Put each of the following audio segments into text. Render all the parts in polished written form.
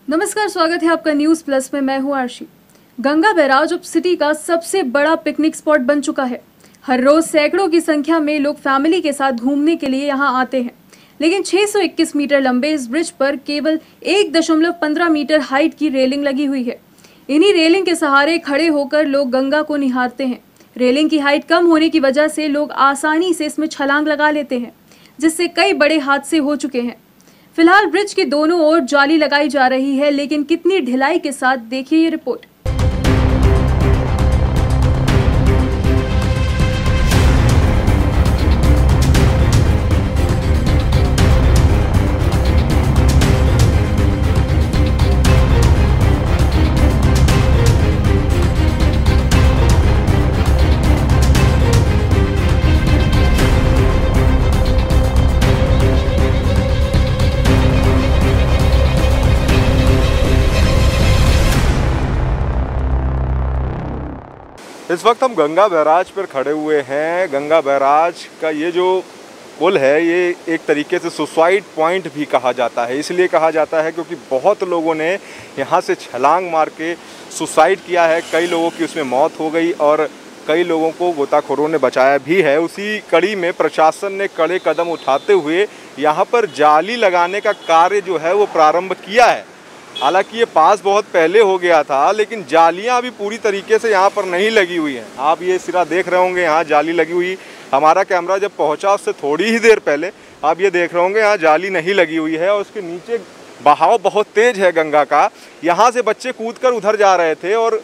नमस्कार, स्वागत है आपका न्यूज प्लस में। मैं हूं आरशी। गंगा बैराज अब सिटी का सबसे बड़ा पिकनिक स्पॉट बन चुका है। हर रोज सैकड़ों की संख्या में लोग फैमिली के साथ घूमने के लिए यहां आते हैं, लेकिन 621 मीटर लंबे इस ब्रिज पर केवल 1.15 मीटर हाइट की रेलिंग लगी हुई है। इन्हीं रेलिंग के सहारे खड़े होकर लोग गंगा को निहारते हैं। रेलिंग की हाइट कम होने की वजह से लोग आसानी से इसमें छलांग लगा लेते हैं, जिससे कई बड़े हादसे हो चुके हैं। फिलहाल ब्रिज के दोनों ओर जाली लगाई जा रही है, लेकिन कितनी ढिलाई के साथ, देखिए ये रिपोर्ट। इस वक्त हम गंगा बैराज पर खड़े हुए हैं। गंगा बैराज का ये जो पुल है, ये एक तरीके से सुसाइड पॉइंट भी कहा जाता है। इसलिए कहा जाता है क्योंकि बहुत लोगों ने यहाँ से छलांग मार के सुसाइड किया है। कई लोगों की उसमें मौत हो गई और कई लोगों को गोताखोरों ने बचाया भी है। उसी कड़ी में प्रशासन ने कड़े कदम उठाते हुए यहाँ पर जाली लगाने का कार्य जो है वो प्रारंभ किया है। हालांकि ये पास बहुत पहले हो गया था, लेकिन जालियां अभी पूरी तरीके से यहाँ पर नहीं लगी हुई हैं। आप ये सिरा देख रहे होंगे, यहाँ जाली लगी हुई। हमारा कैमरा जब पहुँचा उससे थोड़ी ही देर पहले आप ये देख रहे होंगे, यहाँ जाली नहीं लगी हुई है और उसके नीचे बहाव बहुत तेज है गंगा का। यहाँ से बच्चे कूद कर उधर जा रहे थे और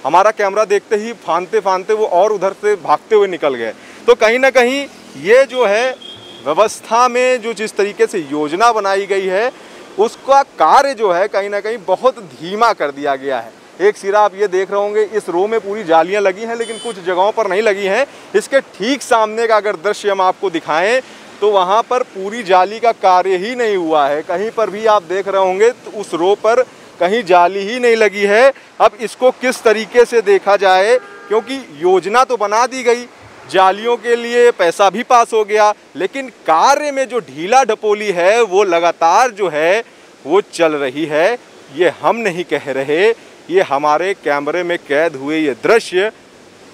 हमारा कैमरा देखते ही फांदते फांदते वो और उधर से भागते हुए निकल गए। तो कहीं ना कहीं ये जो है व्यवस्था में जो जिस तरीके से योजना बनाई गई है, उसका कार्य जो है कहीं ना कहीं बहुत धीमा कर दिया गया है। एक सिरा आप ये देख रहे होंगे, इस रो में पूरी जालियां लगी हैं, लेकिन कुछ जगहों पर नहीं लगी हैं। इसके ठीक सामने का अगर दृश्य हम आपको दिखाएं तो वहां पर पूरी जाली का कार्य ही नहीं हुआ है। कहीं पर भी आप देख रहे होंगे तो उस रो पर कहीं जाली ही नहीं लगी है। अब इसको किस तरीके से देखा जाए, क्योंकि योजना तो बना दी गई, जालियों के लिए पैसा भी पास हो गया, लेकिन कार्य में जो ढीला ढपोली है वो लगातार जो है वो चल रही है। ये हम नहीं कह रहे, ये हमारे कैमरे में कैद हुए ये दृश्य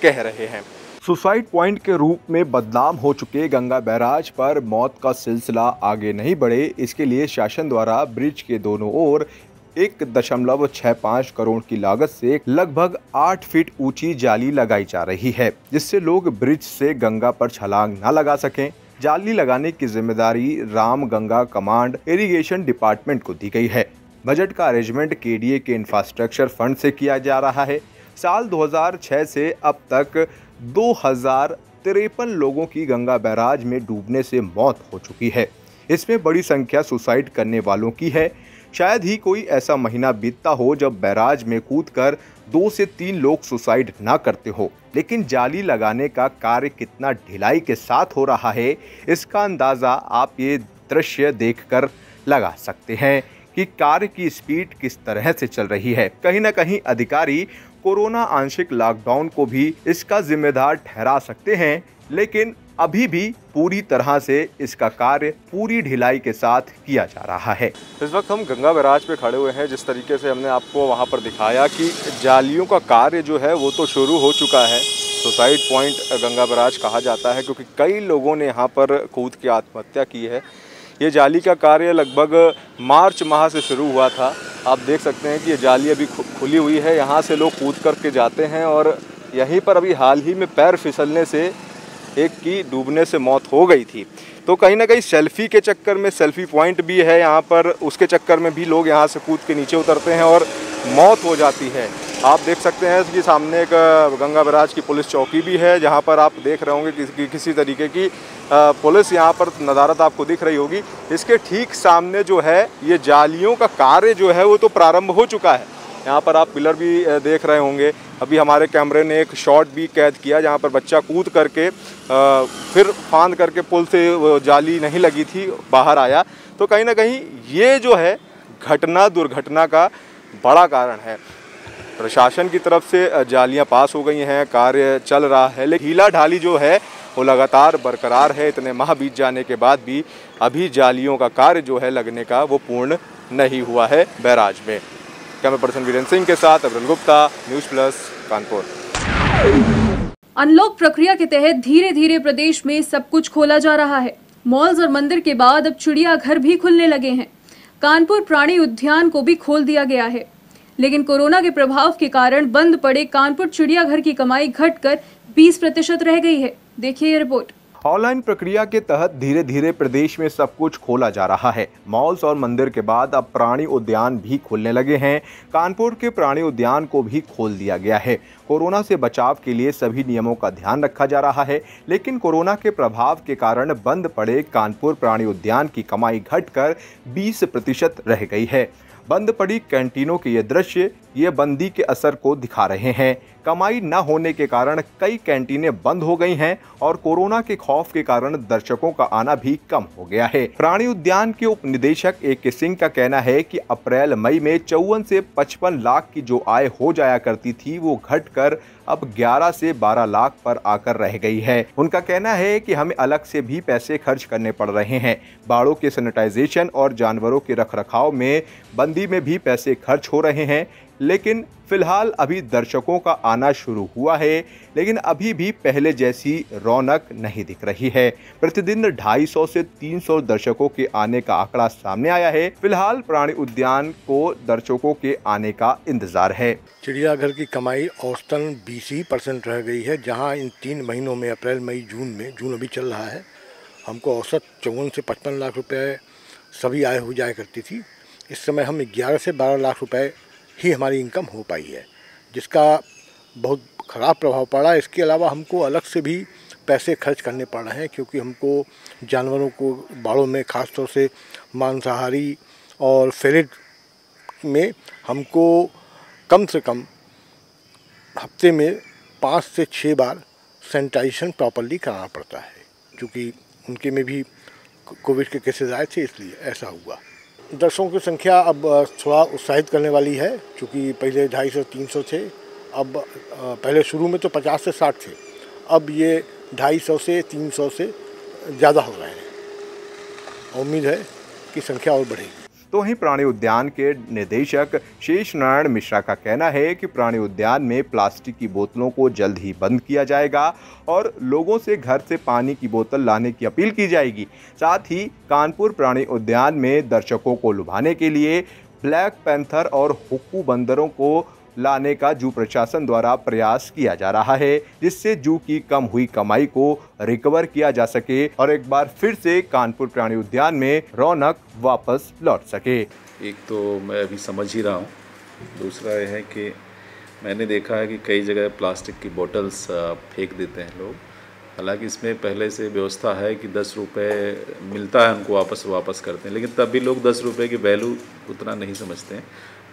कह रहे हैं। सुसाइड पॉइंट के रूप में बदनाम हो चुके गंगा बैराज पर मौत का सिलसिला आगे नहीं बढ़े, इसके लिए शासन द्वारा ब्रिज के दोनों ओर 1.65 करोड़ की लागत से लगभग 8 फीट ऊंची जाली लगाई जा रही है, जिससे लोग ब्रिज से गंगा पर छलांग न लगा सकें। जाली लगाने की जिम्मेदारी Ram Ganga command irrigation department को दी गई है। बजट का अरेंजमेंट केडीए के इंफ्रास्ट्रक्चर फंड से किया जा रहा है। साल 2006 से अब तक 2053 लोगों की गंगा बैराज में डूबने से मौत हो चुकी है। इसमें बड़ी संख्या सुसाइड करने वालों की है। शायद ही कोई ऐसा महीना बीतता हो जब बैराज में कूदकर 2 से 3 लोग सुसाइड ना करते हो। लेकिन जाली लगाने का कार्य कितना ढिलाई के साथ हो रहा है, इसका अंदाज़ा आप ये दृश्य देखकर लगा सकते हैं कि कार्य की स्पीड किस तरह से चल रही है। कहीं ना कहीं अधिकारी कोरोना आंशिक लॉकडाउन को भी इसका जिम्मेदार ठहरा सकते हैं, लेकिन अभी भी पूरी तरह से इसका कार्य पूरी ढिलाई के साथ किया जा रहा है। इस वक्त हम गंगा बैराज पे खड़े हुए हैं। जिस तरीके से हमने आपको वहां पर दिखाया कि जालियों का कार्य जो है वो तो शुरू हो चुका है। सुसाइड पॉइंट गंगा बैराज कहा जाता है क्योंकि कई लोगों ने यहाँ पर कूद के आत्महत्या की है। ये जाली का कार्य लगभग मार्च माह से शुरू हुआ था। आप देख सकते हैं कि ये जाली अभी खुली हुई है, यहाँ से लोग कूद करके जाते हैं और यहीं पर अभी हाल ही में पैर फिसलने से एक की डूबने से मौत हो गई थी। तो कहीं ना कहीं सेल्फी के चक्कर में, सेल्फी पॉइंट भी है यहाँ पर, उसके चक्कर में भी लोग यहाँ से कूद के नीचे उतरते हैं और मौत हो जाती है। आप देख सकते हैं कि सामने एक गंगा बैराज की पुलिस चौकी भी है, जहाँ पर आप देख रहे होंगे किसी तरीके की पुलिस यहाँ पर नदारत आपको दिख रही होगी। इसके ठीक सामने जो है ये जालियों का कार्य जो है वो तो प्रारंभ हो चुका है। यहाँ पर आप पिलर भी देख रहे होंगे। अभी हमारे कैमरे ने एक शॉट भी कैद किया जहाँ पर बच्चा कूद करके फिर फांद करके पुल से जाली नहीं लगी थी बाहर आया। तो कहीं ना कहीं ये जो है दुर्घटना का बड़ा कारण है। प्रशासन की तरफ से जालियां पास हो गई हैं, कार्य चल रहा है, लेकिन ढीला ढाली जो है वो लगातार बरकरार है। इतने माह बीत जाने के बाद भी अभी जालियों का कार्य जो है लगने का वो पूर्ण नहीं हुआ है बैराज में। कैमरा पर्सन वीरेंद्र सिंह के साथ Abdul Gupta, news plus, Kanpur. Unlock प्रक्रिया के तहत धीरे धीरे प्रदेश में सब कुछ खोला जा रहा है। मॉल्स और मंदिर के बाद अब चिड़ियाघर भी खुलने लगे हैं। कानपुर प्राणी उद्यान को भी खोल दिया गया है, लेकिन कोरोना के प्रभाव के कारण बंद पड़े कानपुर चिड़ियाघर की कमाई घटकर 20% रह गई है। देखिए ये रिपोर्ट। ऑनलाइन प्रक्रिया के तहत धीरे धीरे प्रदेश में सब कुछ खोला जा रहा है। मॉल्स और मंदिर के बाद अब प्राणी उद्यान भी खुलने लगे हैं। कानपुर के प्राणी उद्यान को भी खोल दिया गया है। कोरोना से बचाव के लिए सभी नियमों का ध्यान रखा जा रहा है, लेकिन कोरोना के प्रभाव के कारण बंद पड़े कानपुर प्राणी उद्यान की कमाई घटकर 20% रह गई है। बंद पड़ी कैंटीनों के ये दृश्य ये बंदी के असर को दिखा रहे हैं। कमाई न होने के कारण कई कैंटीनें बंद हो गई हैं और कोरोना के खौफ के कारण दर्शकों का आना भी कम हो गया है। प्राणी उद्यान के उप निदेशक A.K. सिंह का कहना है कि अप्रैल मई में 54 से 55 लाख की जो आय हो जाया करती थी वो घटकर अब 11 से 12 लाख पर आकर रह गई है। उनका कहना है कि हमें अलग से भी पैसे खर्च करने पड़ रहे हैं। बाड़ों के सैनिटाइजेशन और जानवरों के रखरखाव में बंदी में भी पैसे खर्च हो रहे हैं, लेकिन फिलहाल अभी दर्शकों का आना शुरू हुआ है, लेकिन अभी भी पहले जैसी रौनक नहीं दिख रही है। प्रतिदिन 250 से 300 दर्शकों के आने का आंकड़ा सामने आया है। फिलहाल प्राणी उद्यान को दर्शकों के आने का इंतजार है। चिड़ियाघर की कमाई औसतन 20% रह गई है, जहां इन 3 महीनों में अप्रैल मई जून अभी चल रहा है, हमको औसत 54 से 55 लाख रुपए सभी आय हो जाया करती थी। इस समय हम 11 से 12 लाख रुपए ही हमारी इनकम हो पाई है, जिसका बहुत ख़राब प्रभाव पड़ा। इसके अलावा हमको अलग से भी पैसे खर्च करने पड़ रहे हैं, क्योंकि हमको जानवरों को बाड़ों में ख़ास तौर से मांसाहारी और फेरेट में हमको कम से कम हफ्ते में 5 से 6 बार सैनिटाइजेशन प्रॉपर्ली कराना पड़ता है, क्योंकि उनके में भी कोविड के केसेस आए थे, इसलिए ऐसा हुआ। दर्शकों की संख्या अब थोड़ा उत्साहित करने वाली है, क्योंकि पहले 250-300 थे। अब पहले शुरू में तो 50 से 60 थे, अब ये 250 से 300 से ज़्यादा हो रहे हैं। उम्मीद है कि संख्या और बढ़ेगी। तो वहीं प्राणी उद्यान के निदेशक शेष नारायण मिश्रा का कहना है कि प्राणी उद्यान में प्लास्टिक की बोतलों को जल्द ही बंद किया जाएगा और लोगों से घर से पानी की बोतल लाने की अपील की जाएगी। साथ ही कानपुर प्राणी उद्यान में दर्शकों को लुभाने के लिए ब्लैक पैंथर और हुक्कू बंदरों को लाने का जू प्रशासन द्वारा प्रयास किया जा रहा है, जिससे जू की कम हुई कमाई को रिकवर किया जा सके और एक बार फिर से कानपुर प्राणी उद्यान में रौनक वापस लौट सके। एक तो मैं अभी समझ ही रहा हूँ, दूसरा यह है कि मैंने देखा है कि कई जगह प्लास्टिक की बोतल्स फेंक देते हैं लोग। हालांकि इसमें पहले से व्यवस्था है कि 10 रुपये मिलता है उनको, वापस करते हैं, लेकिन तब भी लोग 10 रुपये की वैल्यू उतना नहीं समझते हैं।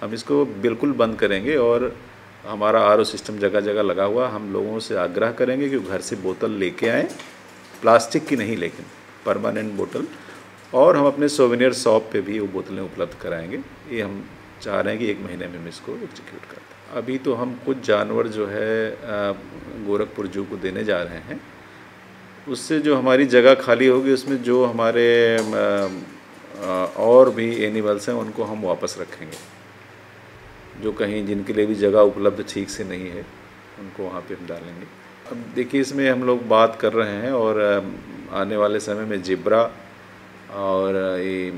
हम इसको बिल्कुल बंद करेंगे और हमारा RO सिस्टम जगह जगह लगा हुआ। हम लोगों से आग्रह करेंगे कि घर से बोतल लेके आएँ, प्लास्टिक की नहीं लेकिन परमानेंट बोतल, और हम अपने सोवेनियर शॉप पे भी वो बोतलें उपलब्ध कराएंगे। ये हम चाह रहे हैं कि 1 महीने में हम इसको एग्जीक्यूट करते हैं। अभी तो हम कुछ जानवर जो है गोरखपुर जू को देने जा रहे हैं। उससे जो हमारी जगह खाली होगी उसमें जो हमारे और भी एनिमल्स हैं उनको हम वापस रखेंगे। जो कहीं जिनके लिए भी जगह उपलब्ध ठीक से नहीं है उनको वहाँ पे हम डालेंगे। अब देखिए, इसमें हम लोग बात कर रहे हैं और आने वाले समय में जिब्रा और ये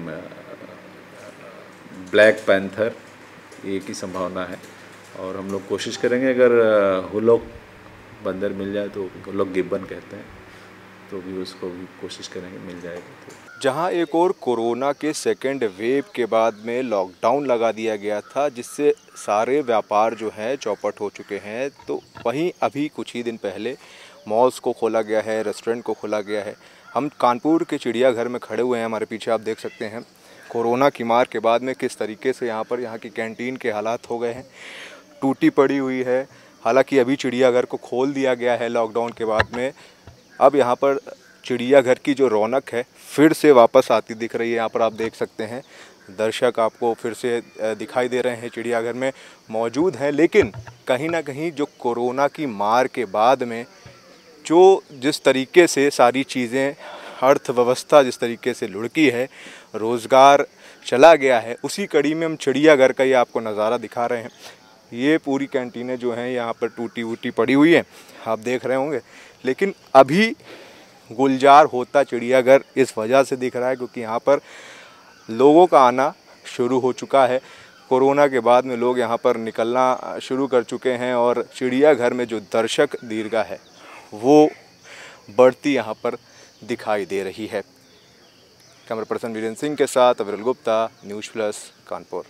ब्लैक पैंथर ये की संभावना है, और हम लोग कोशिश करेंगे अगर हुलॉक बंदर मिल जाए तो हुलॉक गिब्बन कहते हैं, तो भी उसको भी कोशिश करेंगे, मिल जाएगा। तो जहां एक और कोरोना के सेकेंड वेव के बाद में लॉकडाउन लगा दिया गया था, जिससे सारे व्यापार जो हैं चौपट हो चुके हैं, तो वहीं अभी कुछ ही दिन पहले मॉल्स को खोला गया है, रेस्टोरेंट को खोला गया है। हम कानपुर के चिड़ियाघर में खड़े हुए हैं, हमारे पीछे आप देख सकते हैं कोरोना की मार के बाद में किस तरीके से यहाँ की कैंटीन के हालात हो गए हैं, टूटी पड़ी हुई है। हालांकि अभी चिड़ियाघर को खोल दिया गया है लॉकडाउन के बाद में। अब यहाँ पर चिड़ियाघर की जो रौनक है फिर से वापस आती दिख रही है। यहाँ पर आप देख सकते हैं दर्शक आपको फिर से दिखाई दे रहे हैं, चिड़ियाघर में मौजूद हैं। लेकिन कहीं ना कहीं जो कोरोना की मार के बाद में जो जिस तरीके से सारी चीज़ें, अर्थव्यवस्था जिस तरीके से लुढ़की है, रोज़गार चला गया है, उसी कड़ी में हम चिड़ियाघर का ये आपको नज़ारा दिखा रहे हैं। ये पूरी कैंटीनें जो हैं यहाँ पर टूटी वूटी पड़ी हुई हैं, आप देख रहे होंगे। लेकिन अभी गुलजार होता चिड़ियाघर इस वजह से दिख रहा है क्योंकि यहाँ पर लोगों का आना शुरू हो चुका है। कोरोना के बाद में लोग यहाँ पर निकलना शुरू कर चुके हैं और चिड़ियाघर में जो दर्शक दीर्घा है वो बढ़ती यहाँ पर दिखाई दे रही है। कैमरा पर्सन वीरेंद्र सिंह के साथ अविरल गुप्ता, न्यूज़ प्लस, कानपुर।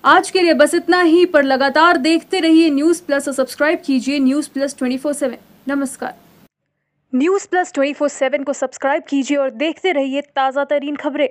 आज के लिए बस इतना ही, पर लगातार देखते रहिए न्यूज़ प्लस और सब्सक्राइब कीजिए न्यूज़ प्लस 24/7। नमस्कार। न्यूज़ प्लस 24/7 को सब्सक्राइब कीजिए और देखते रहिए ताज़ा तरीन खबरें।